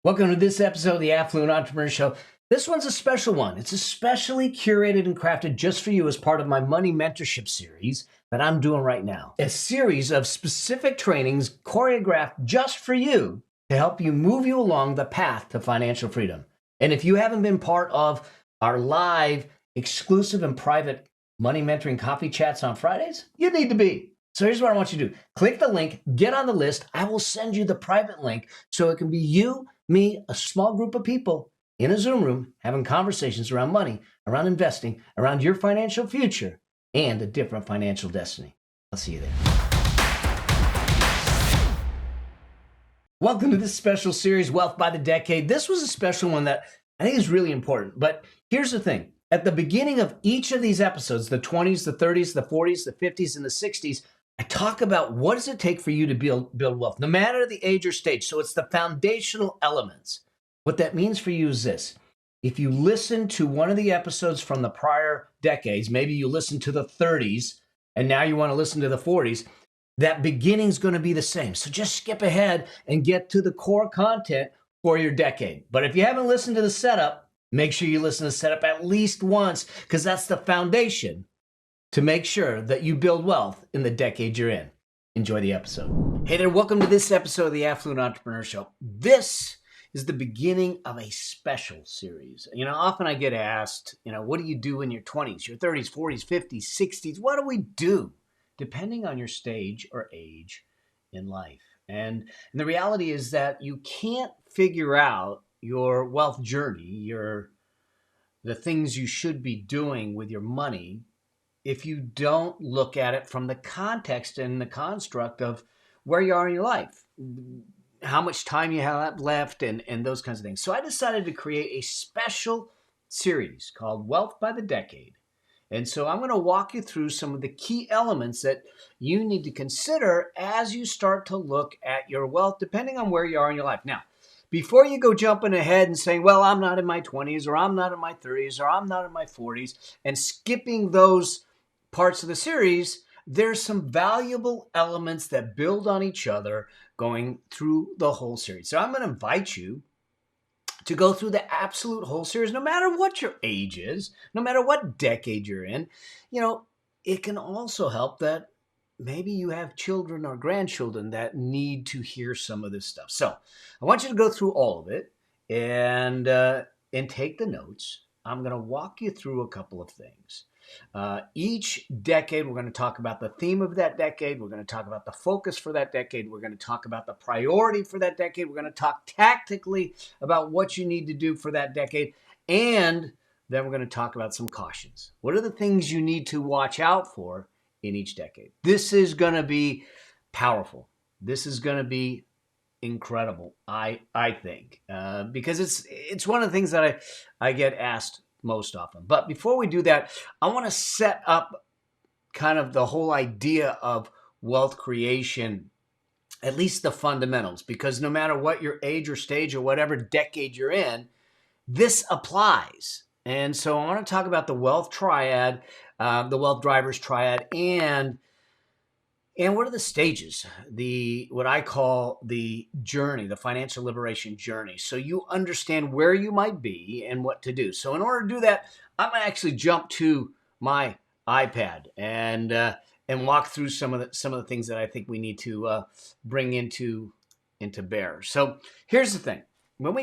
Welcome to this episode of the Affluent Entrepreneur Show. This one's a special one. It's especially curated and crafted just for you as part of my money mentorship series that I'm doing right now. A series of specific trainings choreographed just for you to help you move you along the path to financial freedom. And if you haven't been part of our live, exclusive, and private money mentoring coffee chats on Fridays, you need to be. So here's what I want you to do. Click the link, get on the list. I will send you the private link so it can be you, me, a small group of people in a Zoom room having conversations around money, around investing, around your financial future, and a different financial destiny. I'll see you there. Welcome to this special series, Wealth by the Decade. This was a special one that I think is really important. But here's the thing. At the beginning of each of these episodes, the 20s, the 30s, the 40s, the 50s, and the 60s, I talk about what does it take for you to build wealth, no matter the age or stage. So it's the foundational elements. What that means for you is this. If you listen to one of the episodes from the prior decades, maybe you listen to the 30s, and now you want to listen to the 40s, that beginning's going to be the same. So just skip ahead and get to the core content for your decade. But if you haven't listened to the setup, make sure you listen to the setup at least once, because that's the foundation to make sure that you build wealth in the decade you're in. Enjoy the episode. Hey there, welcome to this episode of the Affluent Entrepreneur Show. This is the beginning of a special series. Often I get asked, what do you do in your 20s, your 30s, 40s, 50s, 60s? What do we do? Depending on your stage or age in life. And the reality is that you can't figure out your wealth journey, the things you should be doing with your money, if you don't look at it from the context and the construct of where you are in your life, how much time you have left, and those kinds of things. So I decided to create a special series called Wealth by the Decade. And so I'm going to walk you through some of the key elements that you need to consider as you start to look at your wealth, depending on where you are in your life. Now, before you go jumping ahead and saying, well, I'm not in my 20s, or I'm not in my 30s, or I'm not in my 40s, and skipping those parts of the series, there's some valuable elements that build on each other going through the whole series. So I'm going to invite you to go through the absolute whole series, no matter what your age is, no matter what decade you're in. It can also help that maybe you have children or grandchildren that need to hear some of this stuff. So I want you to go through all of it and take the notes. I'm going to walk you through a couple of things. Each decade, we're going to talk about the theme of that decade. We're going to talk about the focus for that decade. We're going to talk about the priority for that decade. We're going to talk tactically about what you need to do for that decade. And then we're going to talk about some cautions. What are the things you need to watch out for in each decade? This is going to be powerful. This is going to be incredible, I think, because it's one of the things that I get asked most often. But before we do that, I want to set up kind of the whole idea of wealth creation, at least the fundamentals, because no matter what your age or stage or whatever decade you're in, this applies. And so I want to talk about the wealth triad, the wealth drivers triad, and what are the stages, what I call the journey, the financial liberation journey, so you understand where you might be and what to do. So in order to do that, I'm going to actually jump to my iPad and walk through some of the things that I think we need to bring into bear. So here's the thing. When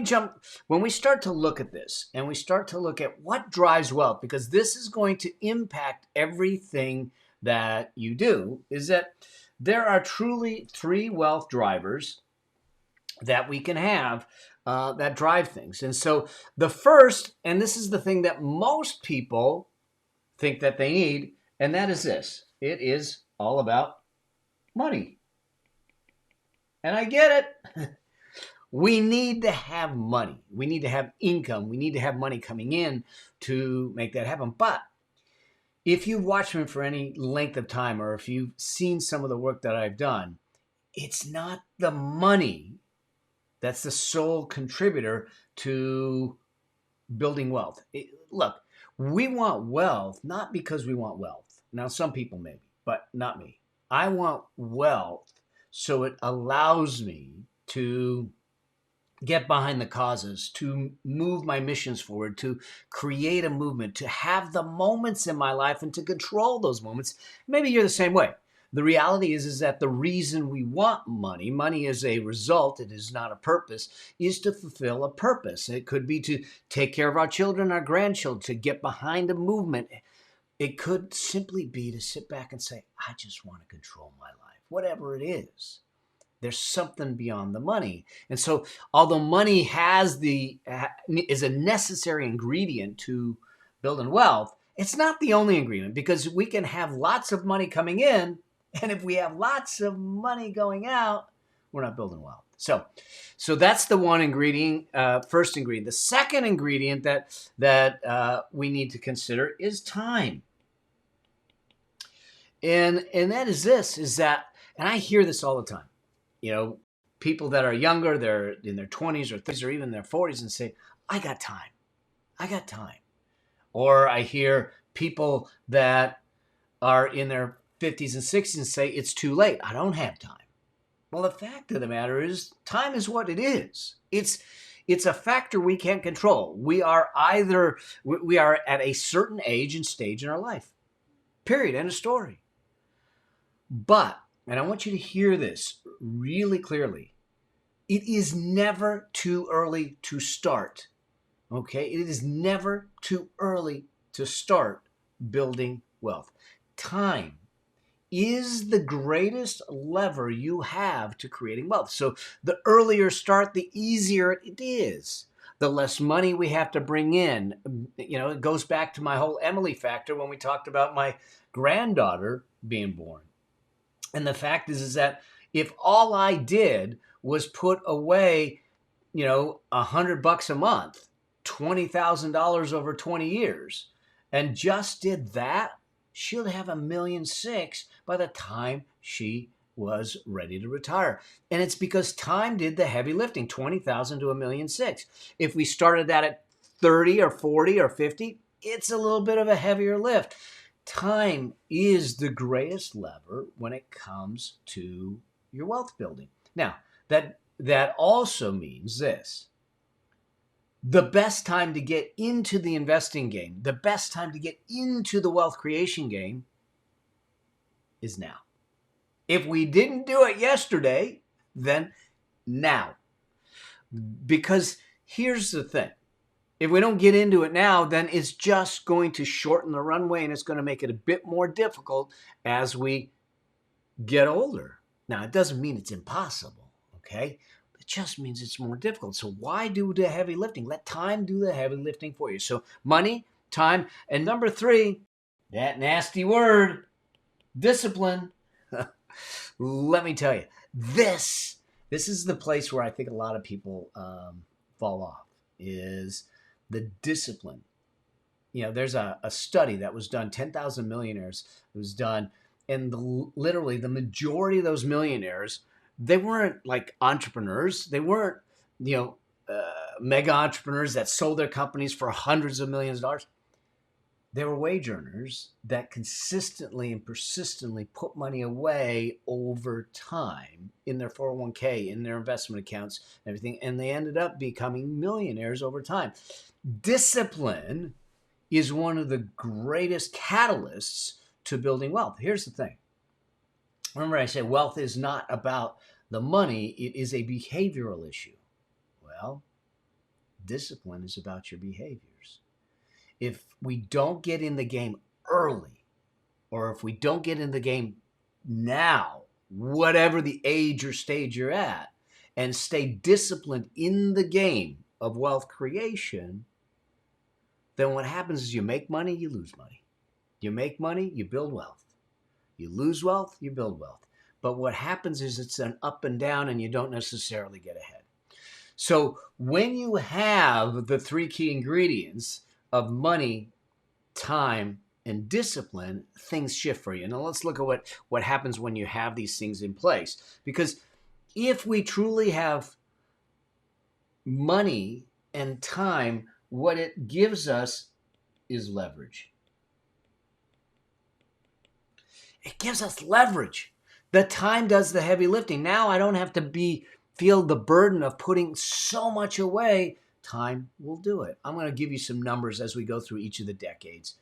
we start to look at this and we start to look at what drives wealth, because this is going to impact everything that you do, is that there are truly three wealth drivers that we can have that drive things. And so the first, and this is the thing that most people think that they need, and that is this. It is all about money. And I get it. We need to have money. We need to have income. We need to have money coming in to make that happen. But if you've watched me for any length of time, or if you've seen some of the work that I've done, it's not the money that's the sole contributor to building wealth. Look, we want wealth not because we want wealth. Now, some people maybe, but not me. I want wealth so it allows me to get behind the causes, to move my missions forward, to create a movement, to have the moments in my life and to control those moments. Maybe you're the same way. The reality is that the reason we want money is a result, it is not a purpose, is to fulfill a purpose. It could be to take care of our children, our grandchildren, to get behind a movement. It could simply be to sit back and say, I just want to control my life, whatever it is. There's something beyond the money. And so although money is a necessary ingredient to building wealth, it's not the only ingredient, because we can have lots of money coming in, and if we have lots of money going out, we're not building wealth. So that's the one ingredient, first ingredient. The second ingredient that we need to consider is time. And that is this, is that, and I hear this all the time, people that are younger, they're in their 20s or 30s or even their 40s, and say, I got time. Or I hear people that are in their 50s and 60s and say, it's too late. I don't have time. Well, the fact of the matter is, time is what it is. It's a factor we can't control. We are at a certain age and stage in our life. Period. End of story. But, and I want you to hear this really clearly, it is never too early to start. Okay? It is never too early to start building wealth. Time is the greatest lever you have to creating wealth. So the earlier start, the easier it is. The less money we have to bring in. It goes back to my whole Emily factor when we talked about my granddaughter being born. And the fact is that if all I did was put away, $100 a month, $20,000 over 20 years, and just did that, she'll have $1.6 million by the time she was ready to retire. And it's because time did the heavy lifting, 20,000 to $1.6 million. If we started that at 30 or 40 or 50, it's a little bit of a heavier lift. Time is the greatest lever when it comes to your wealth building. Now, that also means this. The best time to get into the investing game, the best time to get into the wealth creation game is now. If we didn't do it yesterday, then now. Because here's the thing. If we don't get into it now, then it's just going to shorten the runway, and it's going to make it a bit more difficult as we get older. Now, it doesn't mean it's impossible, okay? It just means it's more difficult. So why do the heavy lifting? Let time do the heavy lifting for you. So money, time, and number 3, that nasty word, discipline. Let me tell you, this is the place where I think a lot of people fall off, is the discipline. There's a study that was done, 10,000 millionaires. It was done, and literally the majority of those millionaires, they weren't like entrepreneurs. They weren't, mega entrepreneurs that sold their companies for hundreds of millions of dollars. They were wage earners that consistently and persistently put money away over time in their 401k, in their investment accounts, and everything, and they ended up becoming millionaires over time. Discipline is one of the greatest catalysts to building wealth. Here's the thing. Remember, I said wealth is not about the money, it is a behavioral issue. Well, discipline is about your behaviors. If we don't get in the game early, or if we don't get in the game now, whatever the age or stage you're at, and stay disciplined in the game of wealth creation, then what happens is you make money, you lose money. You make money, you build wealth. You lose wealth, you build wealth. But what happens is it's an up and down, and you don't necessarily get ahead. So when you have the 3 key ingredients of money, time, and discipline, things shift for you. Now let's look at what happens when you have these things in place. Because if we truly have money and time, what it gives us is leverage. It gives us leverage. The time does the heavy lifting. Now I don't have to be feel the burden of putting so much away, time will do it. I'm going to give you some numbers as we go through each of the decades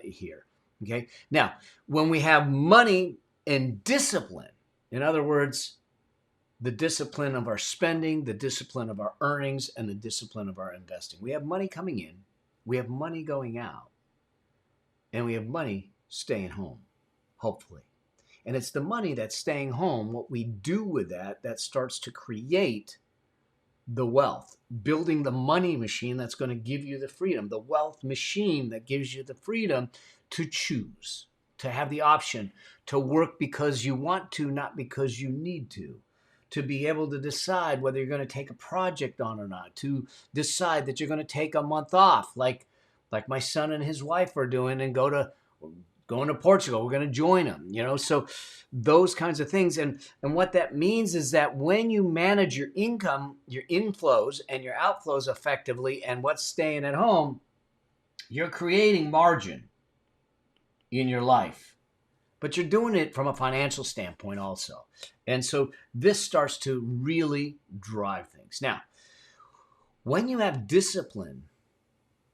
here. Okay. Now, when we have money and discipline, in other words, the discipline of our spending, the discipline of our earnings, and the discipline of our investing. We have money coming in, we have money going out, and we have money staying home, hopefully. And it's the money that's staying home, what we do with that, that starts to create the wealth, building the money machine that's going to give you the freedom, the wealth machine that gives you the freedom to choose, to have the option to work because you want to, not because you need to be able to decide whether you're going to take a project on or not, to decide that you're going to take a month off, like my son and his wife are doing, and going to Portugal. We're going to join them, so those kinds of things. And what that means is that when you manage your income, your inflows and your outflows effectively, and what's staying at home, you're creating margin in your life, but you're doing it from a financial standpoint also. And so this starts to really drive things. Now, when you have discipline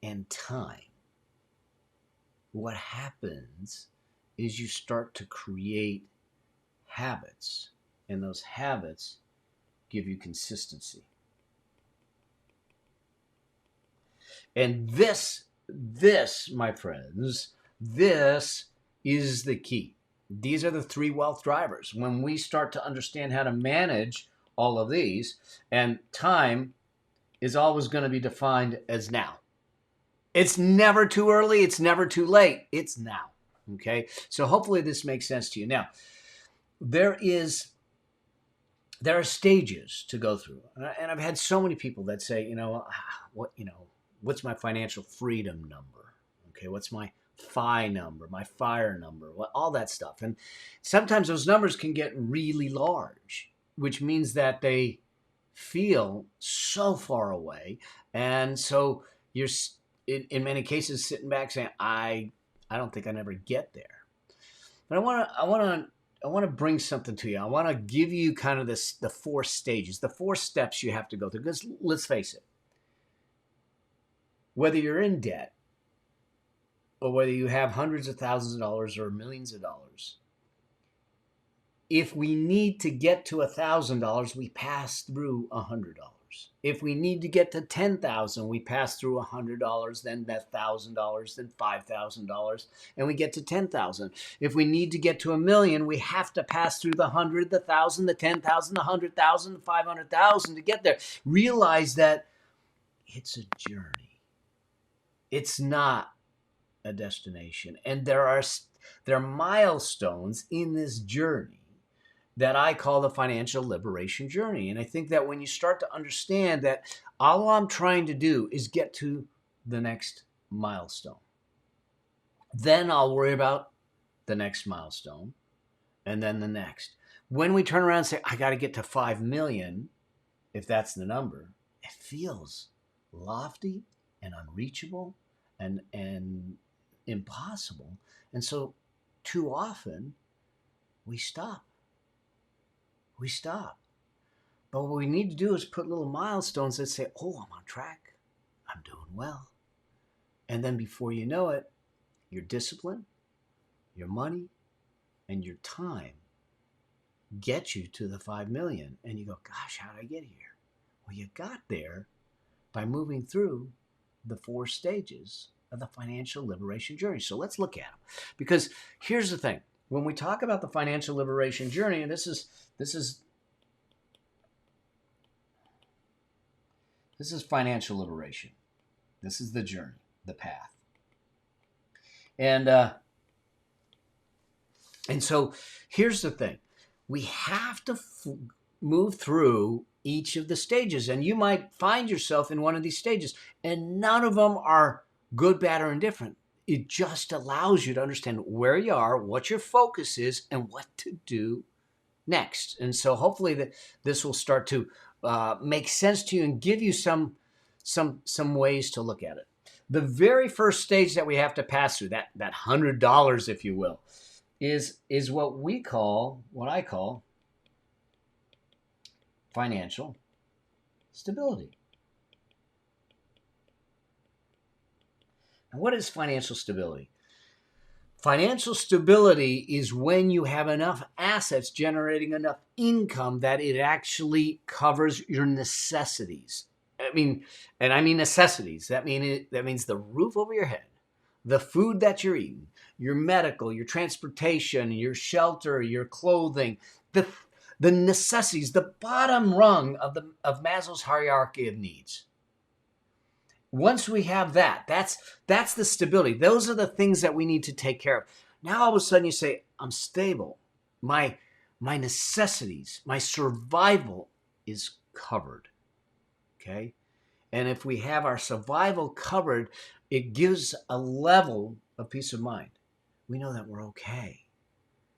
and time, what happens is you start to create habits, and those habits give you consistency. And this, my friends, this is the key. These are the three wealth drivers. When we start to understand how to manage all of these, and time is always going to be defined as now. It's never too early. It's never too late. It's now. Okay. So hopefully this makes sense to you. Now, there are stages to go through. And I've had so many people that say, what's my financial freedom number? Okay. What's my FI number, my FIRE number, all that stuff. And sometimes those numbers can get really large, which means that they feel so far away. And so you're in many cases sitting back saying, I don't think I never get there. But I want to bring something to you. I want to give you kind of the 4 stages, the 4 steps you have to go through. Because let's face it, whether you're in debt or whether you have hundreds of thousands of dollars or millions of dollars, if we need to get to $1,000, we pass through $100. If we need to get to $10,000, we pass through $100, then that $1,000, then $5,000, and we get to $10,000. If we need to get to $1 million, we have to pass through the 100, the 1,000, the 10,000, the 100,000, the 500,000 to get there. Realize that it's a journey. It's not a destination, and there are milestones in this journey that I call the financial liberation journey. And I think that when you start to understand that all I'm trying to do is get to the next milestone, then I'll worry about the next milestone and then the next. When we turn around and say, I got to get to 5 million, if that's the number, it feels lofty and unreachable and impossible. And so too often we stop. But what we need to do is put little milestones that say, oh, I'm on track. I'm doing well. And then before you know it, your discipline, your money, and your time get you to the 5 million. And you go, gosh, how did I get here? Well, you got there by moving through the 4 stages of the financial liberation journey. So let's look at them. Because here's the thing. When we talk about the financial liberation journey, and this is financial liberation. This is the journey, the path. And so here's the thing. We have to move through each of the stages. And you might find yourself in one of these stages, and none of them are good, bad, or indifferent. It just allows you to understand where you are, what your focus is, and what to do next. And so hopefully this will start to make sense to you and give you some ways to look at it. The very first stage that we have to pass through, that $100, if you will, is what I call financial stability. And what is financial stability? Financial stability is when you have enough assets generating enough income that it actually covers your necessities. I mean necessities. That means the roof over your head, the food that you're eating, your medical, your transportation, your shelter, your clothing, the necessities, the bottom rung of Maslow's hierarchy of needs. Once we have that, that's the stability. Those are the things that we need to take care of. Now all of a sudden you say, I'm stable. My necessities, my survival is covered. Okay? And if we have our survival covered, it gives a level of peace of mind. We know that we're okay.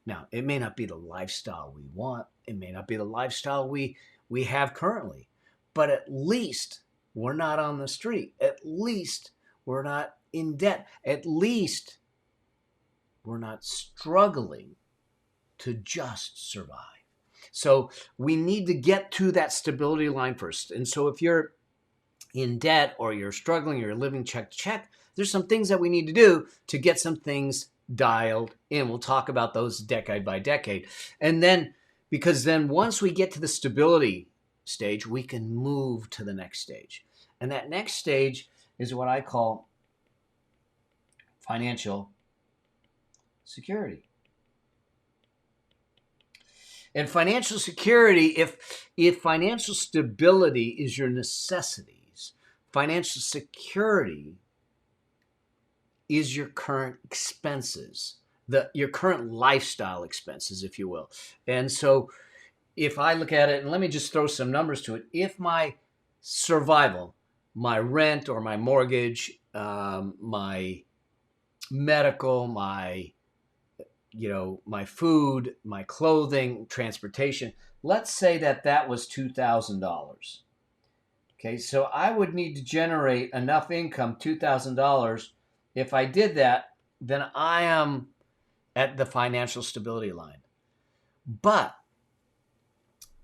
Now, it may not be the lifestyle we want. It may not be the lifestyle we have currently. But at least we're not on the street. At least we're not in debt. At least we're not struggling to just survive. So we need to get to that stability line first. And so if you're in debt or you're struggling, you're living check to check, there's some things that we need to do to get some things dialed in. We'll talk about those decade by decade. And then, because then once we get to the stability stage, we can move to the next stage. And that next stage is what I call financial security. And financial security, if financial stability is your necessities, financial security is your current expenses, your current lifestyle expenses, if you will. And so if I look at it, and let me just throw some numbers to it, if my survival, my rent or my mortgage, my medical, my food, my clothing, transportation, let's say that was $2,000. Okay, so I would need to generate enough income, $2,000. If I did that, then I am at the financial stability line. But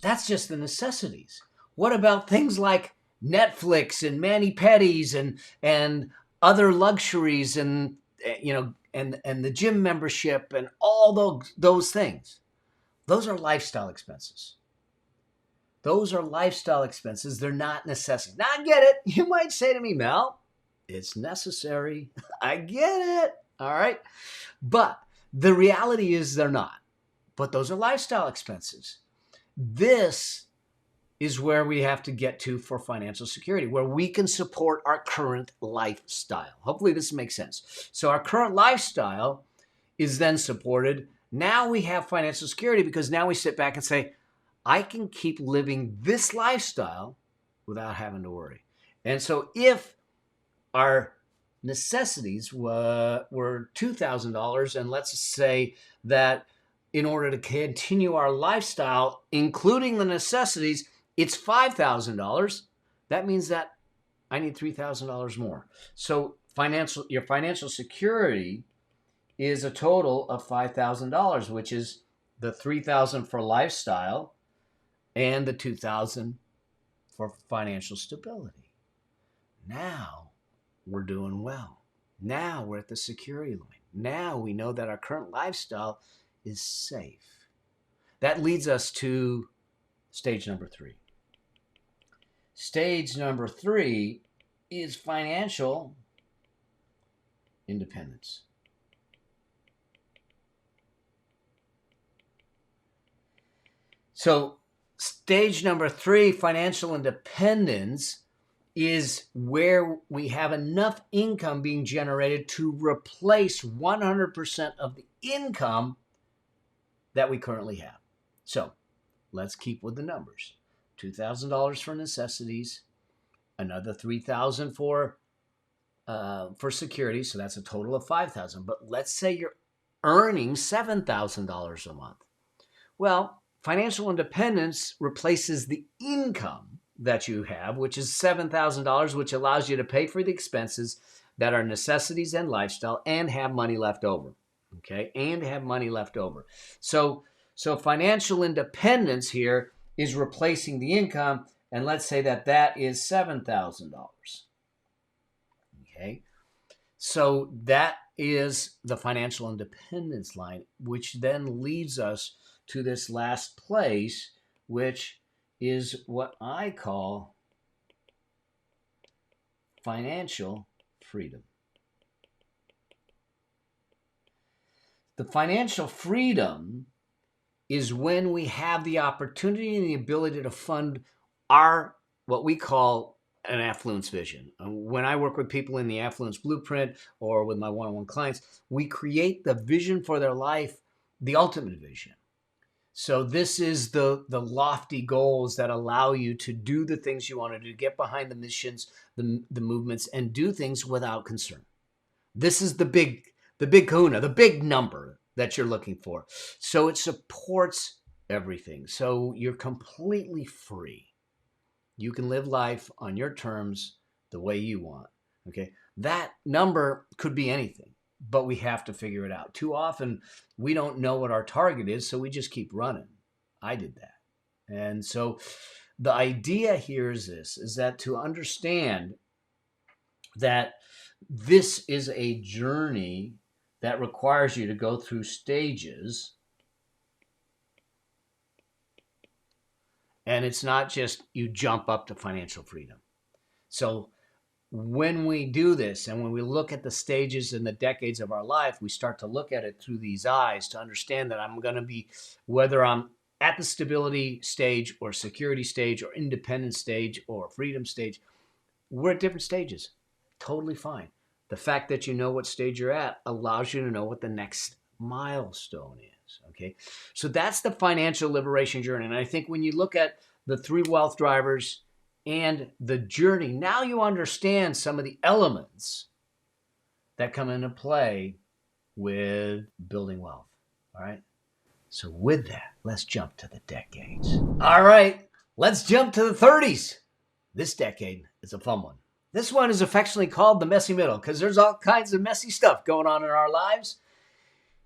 that's just the necessities. What about things like Netflix and mani-pedis and other luxuries and and the gym membership and all those things? Those are lifestyle expenses. Those are lifestyle expenses. They're not necessities. Now I get it. You might say to me, Mel, it's necessary. I get it. All right. But the reality is they're not. But those are lifestyle expenses. This is where we have to get to for financial security, where we can support our current lifestyle. Hopefully this makes sense. So our current lifestyle is then supported. Now we have financial security because now we sit back and say, I can keep living this lifestyle without having to worry. And so if our necessities were $2,000, and let's say that in order to continue our lifestyle, including the necessities, it's $5,000. That means that I need $3,000 more. So your financial security is a total of $5,000, which is the $3,000 for lifestyle and the $2,000 for financial stability. Now we're doing well. Now we're at the security line. Now we know that our current lifestyle is safe. That leads us to stage number 3. Stage number 3 is financial independence. So stage number 3, financial independence, is where we have enough income being generated to replace 100% of the income that we currently have. So let's keep with the numbers. $2,000 for necessities, another $3,000 for security, so that's a total of $5,000. But let's say you're earning $7,000 a month. Well, financial independence replaces the income that you have, which is $7,000, which allows you to pay for the expenses that are necessities and lifestyle and have money left over. Okay, and have money left over. So financial independence here is replacing the income, and let's say that that is $7,000. Okay, so that is the financial independence line, which then leads us to this last place, which is what I call financial freedom. The financial freedom is when we have the opportunity and the ability to fund our, what we call an affluence vision. When I work with people in the affluence blueprint or with my one-on-one clients, we create the vision for their life, the ultimate vision. So this is the lofty goals that allow you to do the things you want to do, get behind the missions, the movements, and do things without concern. This is the big kahuna, the big number that you're looking for. So it supports everything. So you're completely free. You can live life on your terms the way you want. Okay. That number could be anything, but we have to figure it out. Too often we don't know what our target is, so we just keep running. I did that. And so the idea here is this, is that to understand that this is a journey that requires you to go through stages. And it's not just you jump up to financial freedom. So when we do this and when we look at the stages and the decades of our life, we start to look at it through these eyes to understand that I'm going to be, whether I'm at the stability stage or security stage or independence stage or freedom stage, we're at different stages. Totally fine. The fact that you know what stage you're at allows you to know what the next milestone is. Okay. So that's the financial liberation journey. And I think when you look at the 3 wealth drivers and the journey, now you understand some of the elements that come into play with building wealth. All right. So with that, let's jump to the decades. All right. Let's jump to the 30s. This decade is a fun one. This one is affectionately called the messy middle because there's all kinds of messy stuff going on in our lives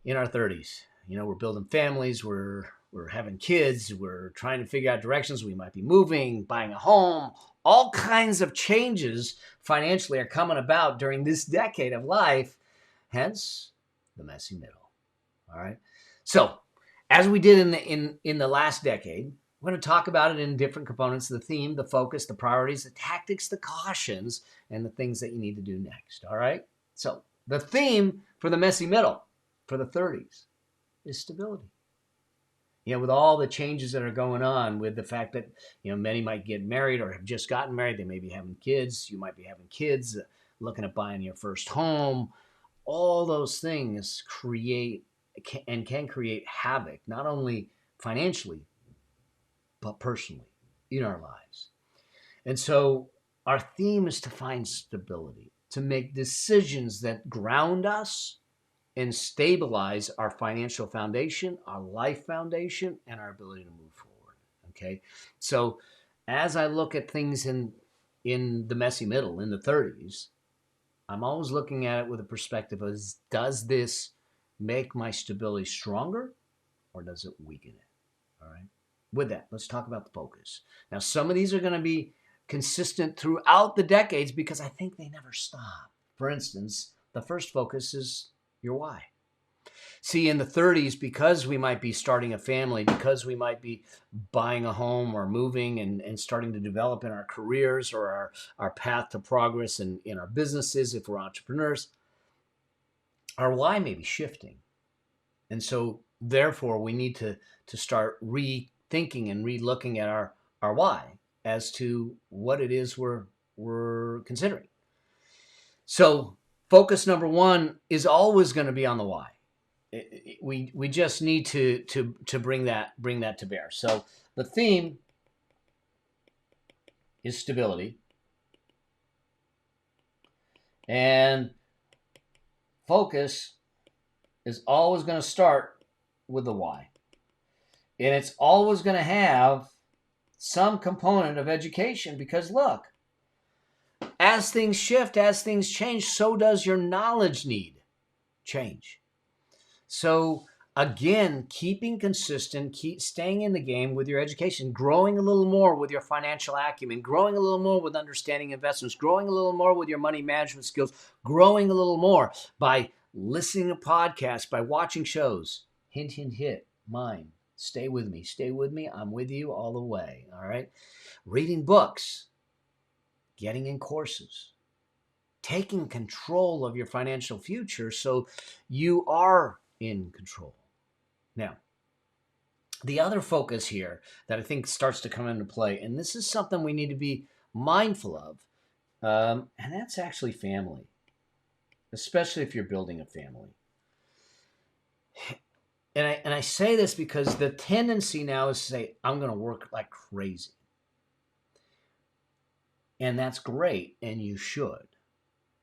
in our 30s. You know, we're building families, we're having kids, we're trying to figure out directions. We might be moving, buying a home. All kinds of changes financially are coming about during this decade of life, hence the messy middle. All right. So, as we did in the last decade, we're going to talk about it in different components: the theme, the focus, the priorities, the tactics, the cautions, and the things that you need to do next. All right. So the theme for the messy middle for the 30s is stability. You know, with all the changes that are going on, with the fact that, you know, many might get married or have just gotten married, they may be having kids. You might be having kids, looking at buying your first home. All those things can create havoc, not only financially, but personally in our lives. And so our theme is to find stability, to make decisions that ground us and stabilize our financial foundation, our life foundation, and our ability to move forward. Okay. So as I look at things in the messy middle, in the 30s, I'm always looking at it with a perspective of, does this make my stability stronger or does it weaken it? All right. With that, let's talk about the focus. Now, some of these are going to be consistent throughout the decades because I think they never stop. For instance, the first focus is your why. See, in the 30s, because we might be starting a family, because we might be buying a home or moving and starting to develop in our careers or our path to progress in our businesses, if we're entrepreneurs, our why may be shifting. And so therefore we need to start rethinking and re-looking at our why as to what it is we're considering. So focus number 1 is always going to be on the why. We just need to bring that to bear. So the theme is stability, and focus is always going to start with the why. And it's always going to have some component of education because, look, as things shift, as things change, so does your knowledge need change. So again, keeping consistent, keep staying in the game with your education, growing a little more with your financial acumen, growing a little more with understanding investments, growing a little more with your money management skills, growing a little more by listening to podcasts, by watching shows. Hint, hint, hint, mine. Stay with me. Stay with me. I'm with you all the way. All right. Reading books, getting in courses, taking control of your financial future so you are in control. Now, the other focus here that I think starts to come into play, and this is something we need to be mindful of, and that's actually family, especially if you're building a family. And I say this because the tendency now is to say, I'm going to work like crazy. And that's great, and you should.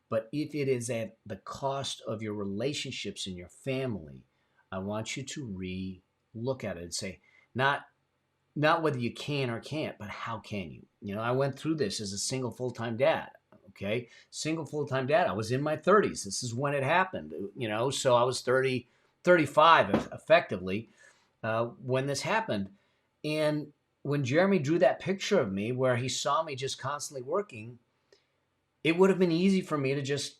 But if it is at the cost of your relationships in your family, I want you to re-look at it and say, not whether you can or can't, but how can you? You know, I went through this as a single full-time dad. Okay, single full-time dad. I was in my 30s. This is when it happened. You know, so I was 35 effectively when this happened. And when Jeremy drew that picture of me where he saw me just constantly working, it would have been easy for me to just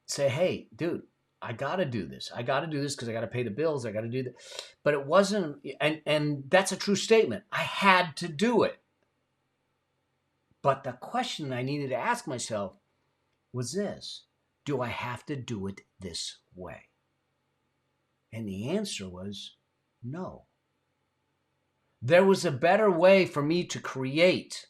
say, hey, dude, I got to do this. I got to do this because I got to pay the bills. I got to do that. But it wasn't, and that's a true statement. I had to do it. But the question I needed to ask myself was this: do I have to do it this way? And the answer was no. There was a better way for me to create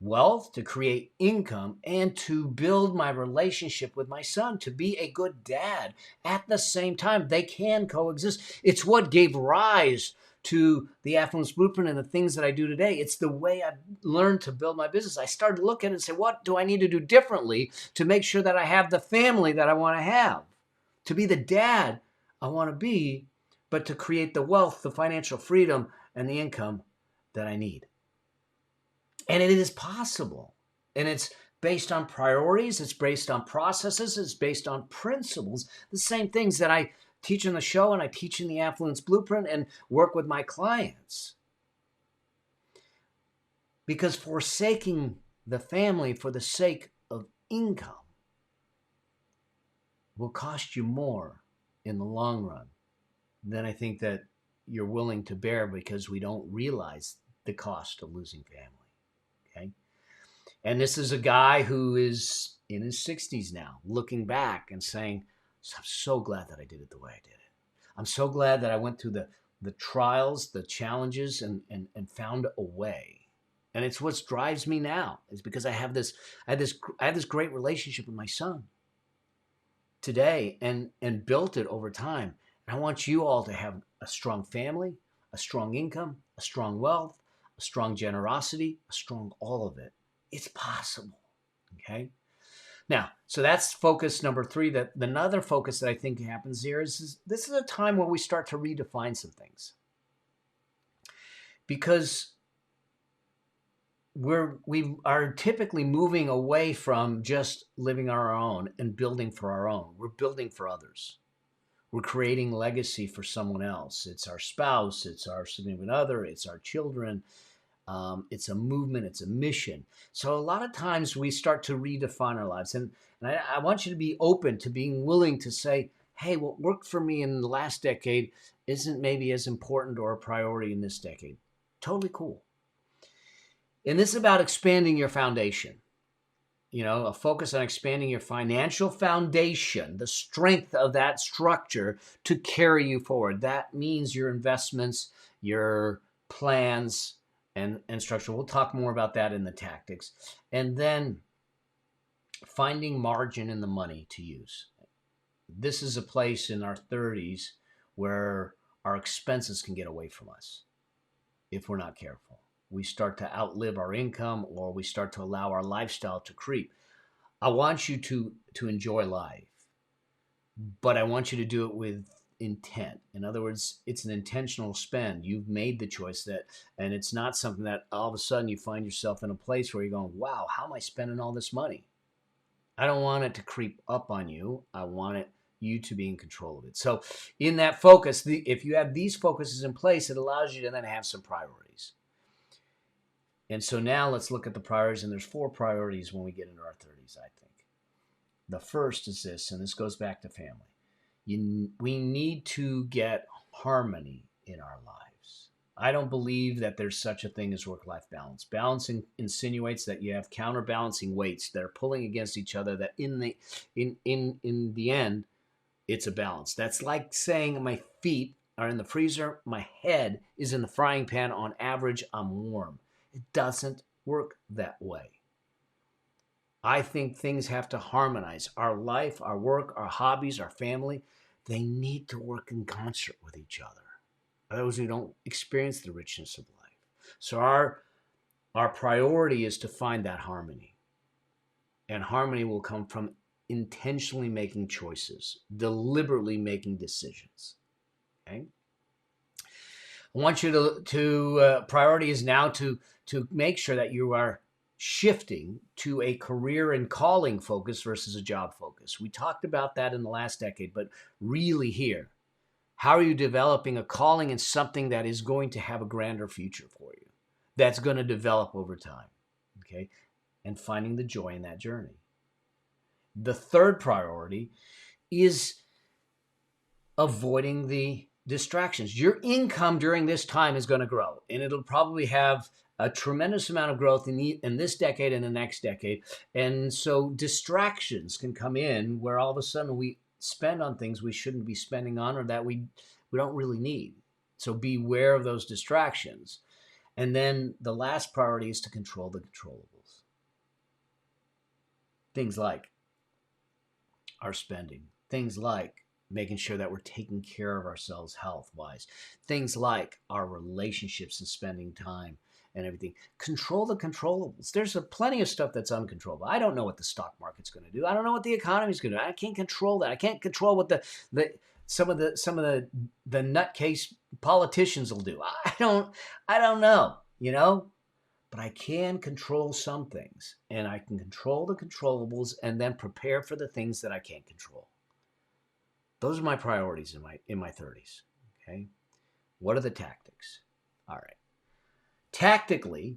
wealth, to create income, and to build my relationship with my son, to be a good dad at the same time. They can coexist. It's what gave rise to the Affluence Blueprint and the things that I do today. It's the way I learned to build my business. I started to look at it and say, what do I need to do differently to make sure that I have the family that I want to have, to be the dad I want to be, but to create the wealth, the financial freedom, and the income that I need. And it is possible. And it's based on priorities. It's based on processes. It's based on principles. The same things that I teach in the show and I teach in the Affluence Blueprint and work with my clients. Because forsaking the family for the sake of income will cost you more in the long run than I think that you're willing to bear, because we don't realize the cost of losing family. Okay. And this is a guy who is in his 60s now, looking back and saying, I'm so glad that I did it the way I did it. I'm so glad that I went through the trials, the challenges, and found a way. And it's what drives me now, is because I have this great relationship with my son today and built it over time. And I want you all to have a strong family, a strong income, a strong wealth, a strong generosity, a strong all of it. It's possible. Okay. Now, so that's focus number 3. That another focus that I think happens here is this is a time where we start to redefine some things, because we are typically moving away from just living on our own and building for our own. We're building for others. We're creating legacy for someone else. It's our spouse, it's our significant other, it's our children. It's a movement, it's a mission. So a lot of times we start to redefine our lives. And I want you to be open to being willing to say, hey, what worked for me in the last decade isn't maybe as important or a priority in this decade. Totally cool. And this is about expanding your foundation. You know, a focus on expanding your financial foundation, the strength of that structure to carry you forward. That means your investments, your plans, and structure. We'll talk more about that in the tactics. And then finding margin in the money to use. This is a place in our 30s where our expenses can get away from us if we're not careful. We start to outlive our income, or we start to allow our lifestyle to creep. I want you to enjoy life, but I want you to do it with intent. In other words, it's an intentional spend. You've made the choice that, and it's not something that all of a sudden you find yourself in a place where you're going, wow, how am I spending all this money? I don't want it to creep up on you. I want it you to be in control of it. So in that focus, if you have these focuses in place, it allows you to then have some priorities. And so now let's look at the priorities, and there's 4 priorities when we get into our 30s, I think. The first is this, and this goes back to family. We need to get harmony in our lives. I don't believe that there's such a thing as work-life balance. Balance insinuates that you have counterbalancing weights that are pulling against each other, that in the end, it's a balance. That's like saying my feet are in the freezer, my head is in the frying pan. On average, I'm warm. It doesn't work that way. I think things have to harmonize. Our life, our work, our hobbies, our family, they need to work in concert with each other. Otherwise, we don't experience the richness of life. So our priority is to find that harmony. And harmony will come from intentionally making choices, deliberately making decisions. Okay? I want you to priority is now to make sure that you are shifting to a career and calling focus versus a job focus. We talked about that in the last decade, but really here, how are you developing a calling in something that is going to have a grander future for you, that's going to develop over time, okay? And finding the joy in that journey. The third priority is avoiding the distractions. Your income during this time is going to grow, and it'll probably have a tremendous amount of growth in this decade and the next decade. And so distractions can come in where all of a sudden we spend on things we shouldn't be spending on, or that we don't really need. So beware of those distractions. And then the last priority is to control the controllables. Things like our spending, things like making sure that we're taking care of ourselves health-wise, things like our relationships and spending time and everything. Control the controllables. There's plenty of stuff that's uncontrollable. I don't know what the stock market's going to do. I don't know what the economy's going to do. I can't control that. I can't control what some of the nutcase politicians will do. I don't know, but I can control some things, and I can control the controllables and then prepare for the things that I can't control. Those are my priorities in my 30s. Okay. What are the tactics? All right. Tactically,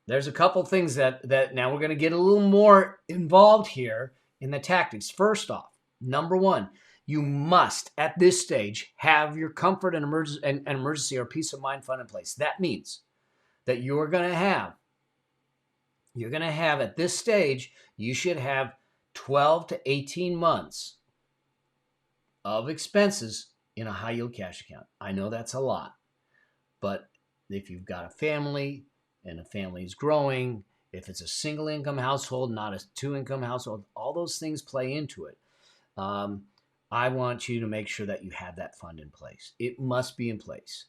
there's a couple things that now we're going to get a little more involved here in the tactics. First off, number one, you must at this stage have your comfort and emergency or peace of mind fund in place. That means that you're going to have at this stage, you should have 12 to 18 months of expenses in a high yield cash account. I know that's a lot, but if you've got a family and the family is growing, if it's a single income household, not a 2-income household, all those things play into it. I want you to make sure that you have that fund in place. It must be in place.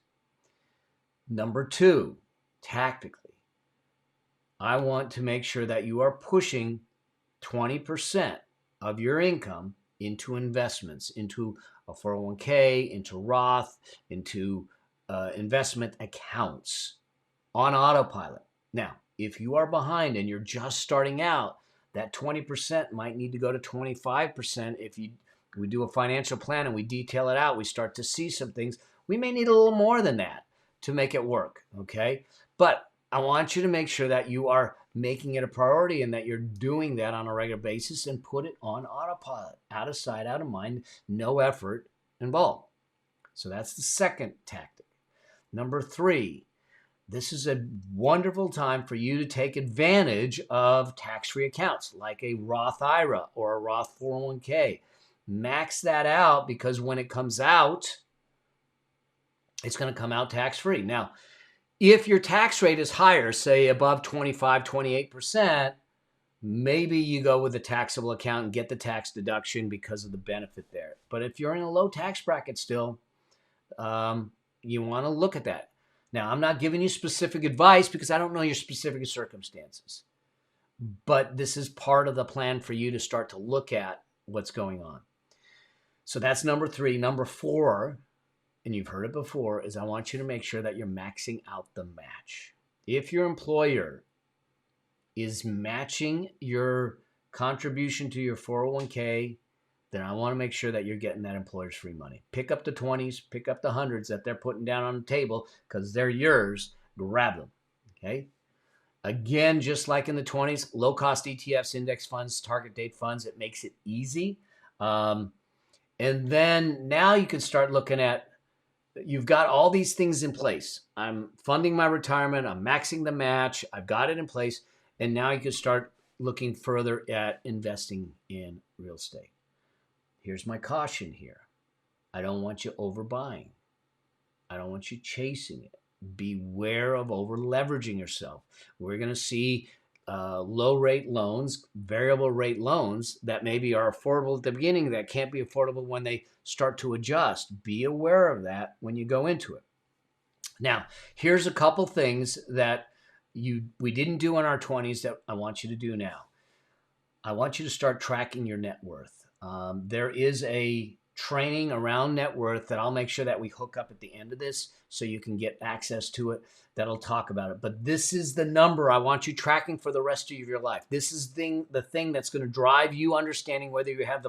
Number 2, tactically, I want to make sure that you are pushing 20% of your income into investments, into a 401k, into Roth, into investment accounts on autopilot. Now, if you are behind and you're just starting out, that 20% might need to go to 25%. If we do a financial plan and we detail it out, we start to see some things. We may need a little more than that to make it work, okay? But I want you to make sure that you are making it a priority and that you're doing that on a regular basis, and put it on autopilot, out of sight, out of mind, no effort involved. So that's the second tactic. Number 3, this is a wonderful time for you to take advantage of tax-free accounts like a Roth IRA or a Roth 401k. Max that out, because when it comes out, it's going to come out tax-free. Now, if your tax rate is higher, say above 25, 28%, maybe you go with a taxable account and get the tax deduction because of the benefit there. But if you're in a low tax bracket still, you want to look at that. Now, I'm not giving you specific advice because I don't know your specific circumstances. But this is part of the plan for you to start to look at what's going on. So that's number 3. Number 4, and you've heard it before, is I want you to make sure that you're maxing out the match. If your employer is matching your contribution to your 401k, then I want to make sure that you're getting that employer's free money. Pick up the 20s, pick up the hundreds that they're putting down on the table because they're yours. Grab them. Okay. Again, just like in the 20s, low cost ETFs, index funds, target date funds, it makes it easy. And then now you can start looking at, you've got all these things in place. I'm funding my retirement. I'm maxing the match. I've got it in place. And now you can start looking further at investing in real estate. Here's my caution here. I don't want you overbuying. I don't want you chasing it. Beware of over leveraging yourself. We're going to see low rate loans, variable rate loans that maybe are affordable at the beginning that can't be affordable when they start to adjust. Be aware of that when you go into it. Now, here's a couple things that we didn't do in our 20s that I want you to do now. I want you to start tracking your net worth. There is a training around net worth that I'll make sure that we hook up at the end of this so you can get access to it. That'll talk about it. But this is the number I want you tracking for the rest of your life. This is the thing that's going to drive you understanding whether you have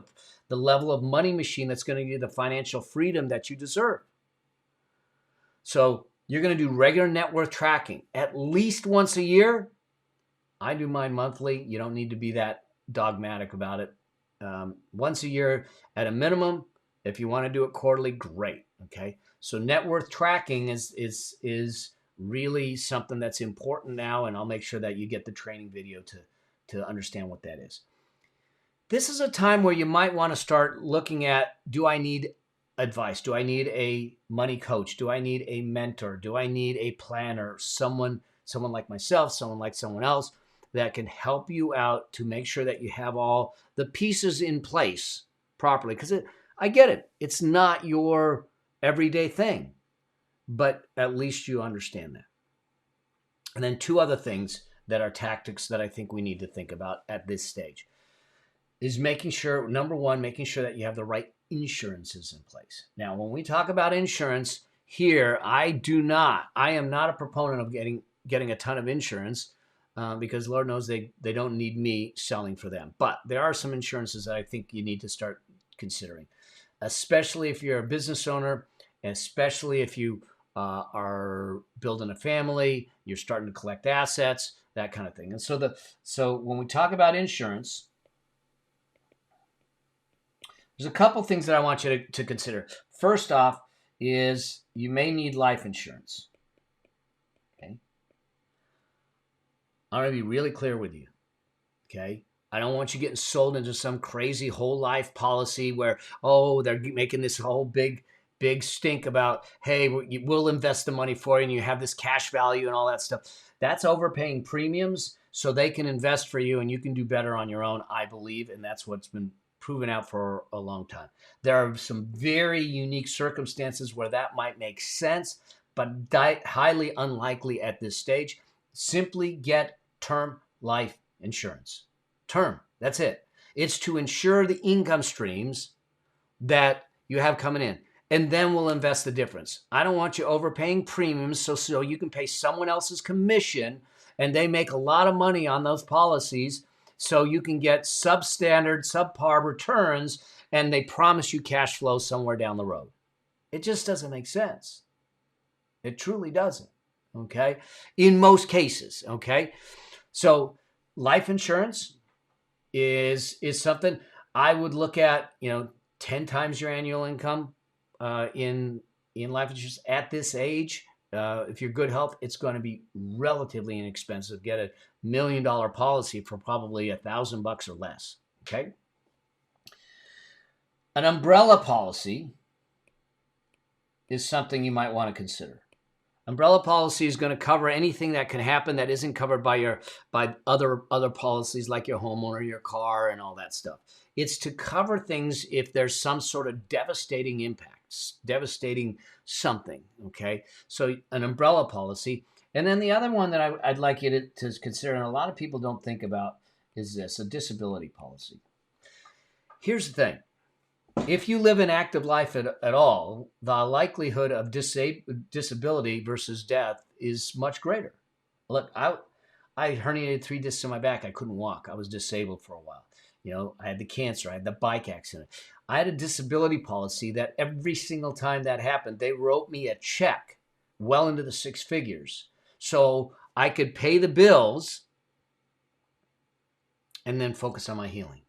the level of money machine that's going to give you the financial freedom that you deserve. So you're going to do regular net worth tracking at least once a year. I do mine monthly. You don't need to be that dogmatic about it. Once a year at a minimum. If you want to do it quarterly, great. Okay. So net worth tracking is really something that's important now, and I'll make sure that you get the training video to understand what that is. This is a time where you might want to start looking at, do I need advice? Do I need a money coach? Do I need a mentor? Do I need a planner? Someone like myself, someone like someone else that can help you out to make sure that you have all the pieces in place properly. Because I get it. It's not your everyday thing, but at least you understand that. And then two other things that are tactics that I think we need to think about at this stage is making sure, number one, making sure that you have the right insurances in place. Now, when we talk about insurance here, I am not a proponent of getting a ton of insurance because Lord knows they don't need me selling for them. But there are some insurances that I think you need to start considering, especially if you're a business owner, especially if you are building a family, you're starting to collect assets, that kind of thing. And so when we talk about insurance, there's a couple things that I want you to consider. First off is you may need life insurance. Okay. I'm going to be really clear with you. Okay. I don't want you getting sold into some crazy whole life policy where, they're making this whole big stink about, hey, we'll invest the money for you and you have this cash value and all that stuff. That's overpaying premiums so they can invest for you and you can do better on your own, I believe. And that's what's been proven out for a long time. There are some very unique circumstances where that might make sense, but highly unlikely at this stage. Simply get term life insurance. Term, that's it. It's to ensure the income streams that you have coming in, and then we'll invest the difference. I don't want you overpaying premiums so you can pay someone else's commission and they make a lot of money on those policies so you can get substandard, subpar returns, and they promise you cash flow somewhere down the road. It just doesn't make sense. It truly doesn't, okay? In most cases, okay? So life insurance is something I would look at, 10 times your annual income in life insurance at this age. If you're good health, it's going to be relatively inexpensive. Get $1 million policy for probably $1,000 or less. Okay. An umbrella policy is something you might want to consider. Umbrella policy is going to cover anything that can happen that isn't covered by other policies like your homeowner, your car, and all that stuff. It's to cover things if there's some sort of devastating impacts, devastating something, okay? So an umbrella policy. And then the other one that I'd like you to consider, and a lot of people don't think about, is this, a disability policy. Here's the thing. If you live an active life at all, the likelihood of disability versus death is much greater. Look, I herniated 3 discs in my back. I couldn't walk. I was disabled for a while. I had the cancer. I had the bike accident. I had a disability policy that every single time that happened, they wrote me a check well into the 6 figures. So I could pay the bills and then focus on my healing.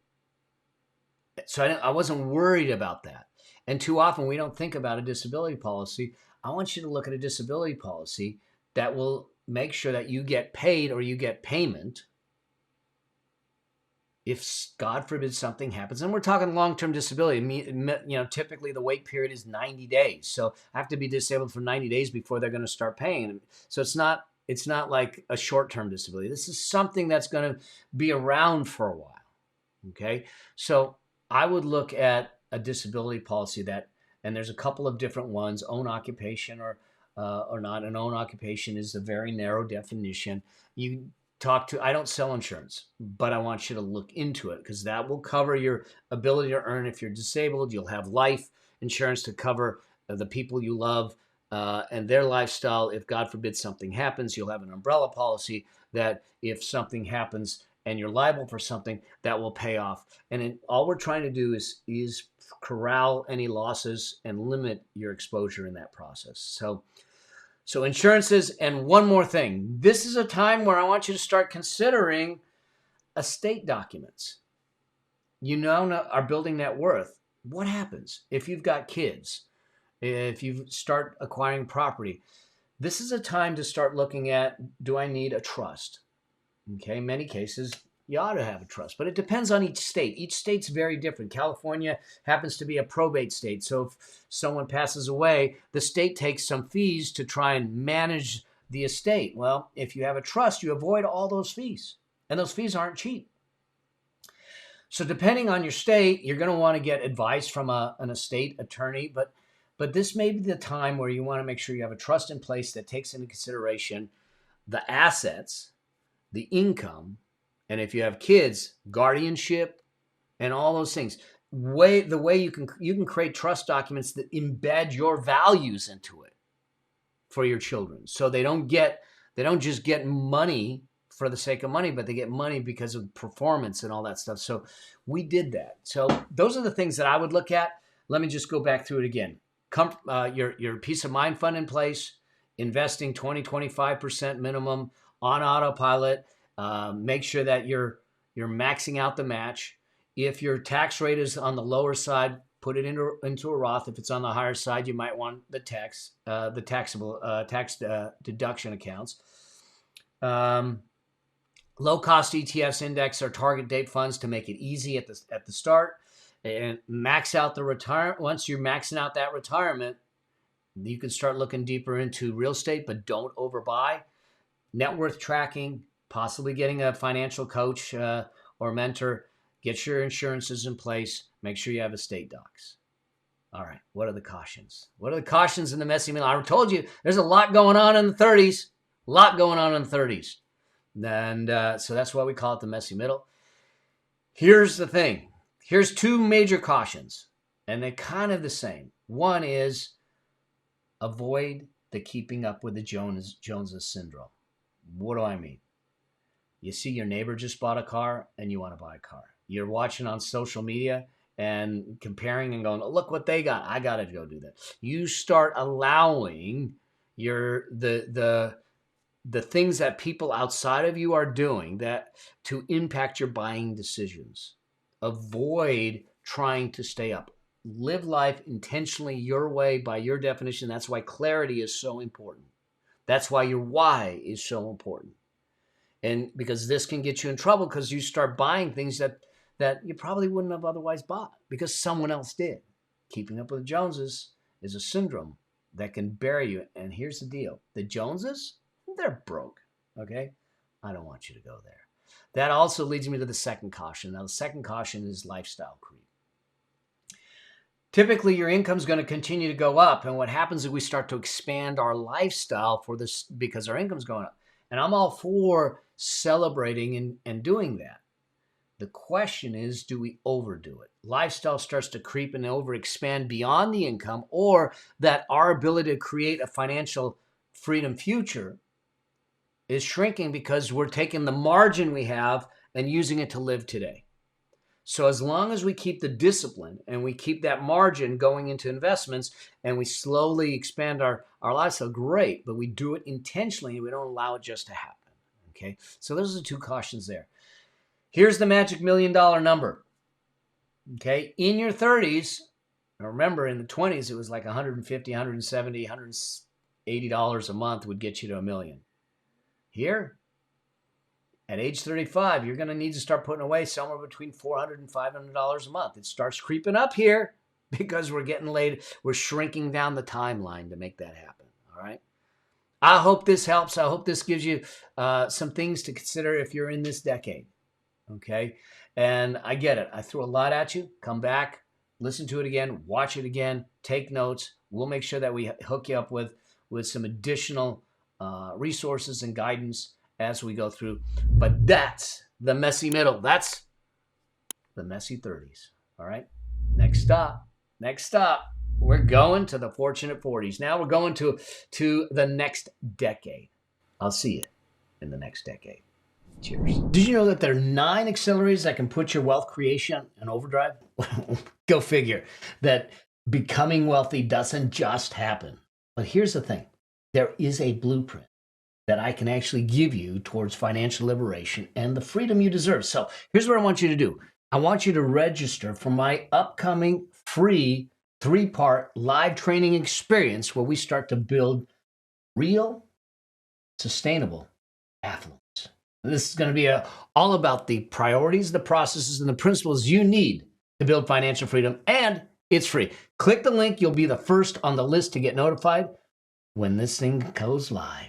So I wasn't worried about that. And too often we don't think about a disability policy. I want you to look at a disability policy that will make sure that you get paid or you get payment if, God forbid, something happens. And we're talking long-term disability. Typically the wait period is 90 days. So I have to be disabled for 90 days before they're going to start paying. So it's not like a short-term disability. This is something that's going to be around for a while. Okay. So I would look at a disability policy and there's a couple of different ones, own occupation or not. An own occupation is a very narrow definition. I don't sell insurance, but I want you to look into it because that will cover your ability to earn if you're disabled. You'll have life insurance to cover the people you love and their lifestyle. If God forbid something happens, you'll have an umbrella policy that if something happens and you're liable for something, that will pay off. And all we're trying to do is corral any losses and limit your exposure in that process. So insurances, and one more thing. This is a time where I want you to start considering estate documents. You now are building net worth. What happens if you've got kids? If you start acquiring property? This is a time to start looking at, do I need a trust? Okay, in many cases, you ought to have a trust, but it depends on each state. Each state's very different. California happens to be a probate state. So if someone passes away, the state takes some fees to try and manage the estate. Well, if you have a trust, you avoid all those fees, and those fees aren't cheap. So depending on your state, you're going to want to get advice from an estate attorney, but this may be the time where you want to make sure you have a trust in place that takes into consideration the assets, the income, and if you have kids, guardianship, and all those things. The way you can create trust documents that embed your values into it for your children, so they don't just get money for the sake of money, but they get money because of performance and all that stuff. So we did that. So those are the things that I would look at. Let me just go back through it again. Your peace of mind fund in place, investing 20-25% minimum on autopilot. Make sure that you're maxing out the match. If your tax rate is on the lower side, put it into a Roth. If it's on the higher side, you might want the taxable tax deduction accounts. Low cost ETFs index or target date funds to make it easy at the start, and max out the retirement. Once you're maxing out that retirement, you can start looking deeper into real estate, but don't overbuy. Net worth tracking, possibly getting a financial coach or mentor. Get your insurances in place. Make sure you have estate docs. All right. What are the cautions? What are the cautions in the messy middle? I told you there's a lot going on in the 30s. A lot going on in the 30s. And so that's why we call it the messy middle. Here's the thing. Here's two major cautions, and they're kind of the same. One is avoid the keeping up with the Joneses syndrome. What do I mean? You see your neighbor just bought a car and you want to buy a car. You're watching on social media and comparing and going, oh, look what they got. I got to go do that. You start allowing the things that people outside of you are doing that to impact your buying decisions. Avoid trying to stay up. Live life intentionally your way by your definition. That's why clarity is so important. That's why your why is so important. And because this can get you in trouble because you start buying things that you probably wouldn't have otherwise bought because someone else did. Keeping up with the Joneses is a syndrome that can bury you. And here's the deal. The Joneses, they're broke, okay? I don't want you to go there. That also leads me to the second caution. Now, the second caution is lifestyle creep. Typically, your income is going to continue to go up. And what happens is we start to expand our lifestyle for this because our income's going up. And I'm all for celebrating and doing that. The question is, do we overdo it? Lifestyle starts to creep and overexpand beyond the income, or that our ability to create a financial freedom future is shrinking because we're taking the margin we have and using it to live today. So as long as we keep the discipline and we keep that margin going into investments and we slowly expand our lifestyle, great, but we do it intentionally and we don't allow it just to happen. Okay, so those are the two cautions there. Here's the magic $1 million number. Okay, in your 30s, remember in the 20s, it was like $150, $170, $180 a month would get you to $1 million. Here, at age 35, you're going to need to start putting away somewhere between $400 and $500 a month. It starts creeping up here because we're getting late. We're shrinking down the timeline to make that happen. All right. I hope this helps. I hope this gives you some things to consider if you're in this decade. Okay. And I get it. I threw a lot at you. Come back, listen to it again, watch it again, take notes. We'll make sure that we hook you up with some additional resources and guidance as we go through. But that's the messy middle. That's the messy 30s. All right. Next stop. We're going to the fortunate 40s. Now we're going to the next decade. I'll see you in the next decade. Cheers. Did you know that there are 9 accelerators that can put your wealth creation in overdrive? Go figure that becoming wealthy doesn't just happen. But here's the thing. There is a blueprint that I can actually give you towards financial liberation and the freedom you deserve. So here's what I want you to do. I want you to register for my upcoming free 3-part live training experience where we start to build real, sustainable affluence. This is going to be all about the priorities, the processes, and the principles you need to build financial freedom, and it's free. Click the link. You'll be the first on the list to get notified when this thing goes live.